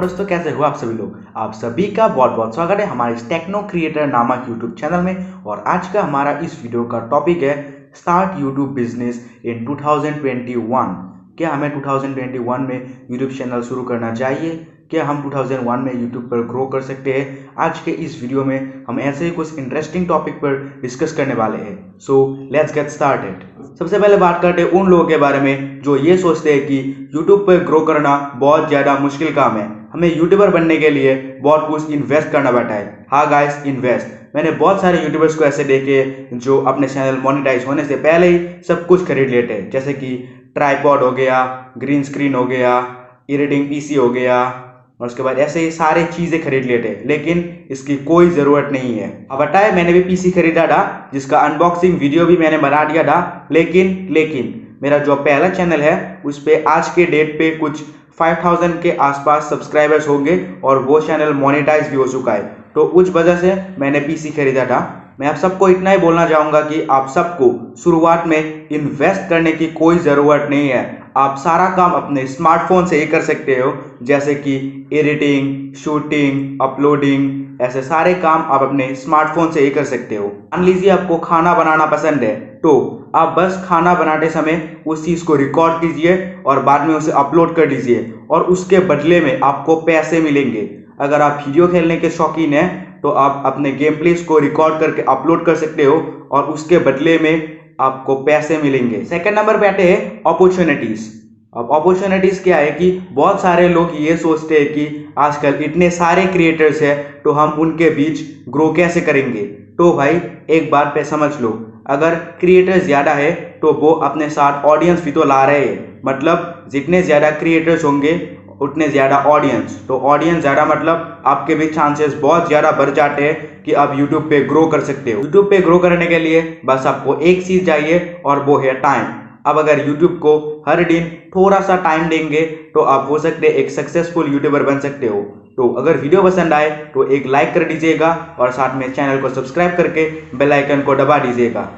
दोस्तों, कैसे हो आप सभी लोग। आप सभी का बहुत बहुत स्वागत है हमारे इस टेक्नो क्रिएटर नामक यूट्यूब चैनल में। और आज का हमारा इस वीडियो का टॉपिक है स्टार्ट यूट्यूब बिजनेस इन 2021। क्या हमें 2021 में यूट्यूब चैनल शुरू करना चाहिए? क्या हम 2001 में यूट्यूब पर ग्रो कर सकते हैं? आज के इस वीडियो में हम ऐसे ही कुछ इंटरेस्टिंग टॉपिक पर डिस्कस करने वाले हैं। So let's get started. सबसे पहले बात करते हैं उन लोगों के बारे में जो ये सोचते हैं कि यूट्यूब पर ग्रो करना बहुत ज़्यादा मुश्किल काम है, हमें यूट्यूबर बनने के लिए बहुत कुछ इन्वेस्ट करना पड़ता है। हाँ गाइस, इन्वेस्ट। मैंने बहुत सारे यूट्यूबर्स को ऐसे देखे जो अपने चैनल मोनेटाइज होने से पहले ही सब कुछ खरीद लेते हैं, जैसे कि ट्राइपॉड हो गया, ग्रीन स्क्रीन हो गया, एडिटिंग पीसी हो गया, और उसके बाद ऐसे ही सारी चीज़ें खरीद लेते हैं, लेकिन इसकी कोई ज़रूरत नहीं है। अब बताए, मैंने भी पीसी खरीदा था जिसका अनबॉक्सिंग वीडियो भी मैंने बना दिया था, लेकिन मेरा जो पहला चैनल है उस पर आज के डेट पे कुछ 5000 के आसपास सब्सक्राइबर्स होंगे और वो चैनल मोनेटाइज भी हो चुका है। तो उस वजह से मैंने पीसी खरीदा था। मैं आप सबको इतना ही बोलना चाहूँगा कि आप सबको शुरुआत में इन्वेस्ट करने की कोई ज़रूरत नहीं है। आप सारा काम अपने स्मार्टफोन से ही कर सकते हो, जैसे कि एडिटिंग, शूटिंग, अपलोडिंग, ऐसे सारे काम आप अपने स्मार्टफोन से ही कर सकते हो। मान लीजिए आपको खाना बनाना पसंद है, तो आप बस खाना बनाते समय उस चीज़ को रिकॉर्ड कीजिए और बाद में उसे अपलोड कर दीजिए और उसके बदले में आपको पैसे मिलेंगे। अगर आप वीडियो खेलने के शौकीन हैं तो आप अपने गेम प्लेस को रिकॉर्ड करके अपलोड कर सकते हो और उसके बदले में आपको पैसे मिलेंगे। सेकंड नंबर पे आते हैं अपॉर्चुनिटीज। अब अपॉर्चुनिटीज क्या है कि बहुत सारे लोग ये सोचते हैं कि आजकल इतने सारे क्रिएटर्स हैं तो हम उनके बीच ग्रो कैसे करेंगे। तो भाई एक बात पे समझ लो, अगर क्रिएटर्स ज़्यादा है तो वो अपने साथ ऑडियंस भी तो ला रहे हैं। मतलब जितने ज़्यादा क्रिएटर्स होंगे उतने ज़्यादा ऑडियंस, तो ऑडियंस ज़्यादा मतलब आपके भी चांसेस बहुत ज़्यादा बढ़ जाते हैं कि आप यूट्यूब पे ग्रो कर सकते हो। यूट्यूब पे ग्रो करने के लिए बस आपको एक चीज़ चाहिए और वो है टाइम। अब अगर यूट्यूब को हर दिन थोड़ा सा टाइम देंगे तो आप हो सकते एक सक्सेसफुल यूट्यूबर बन सकते हो। तो अगर वीडियो पसंद आए तो एक लाइक कर दीजिएगा और साथ में चैनल को सब्सक्राइब करके बेल आइकन को दबा दीजिएगा।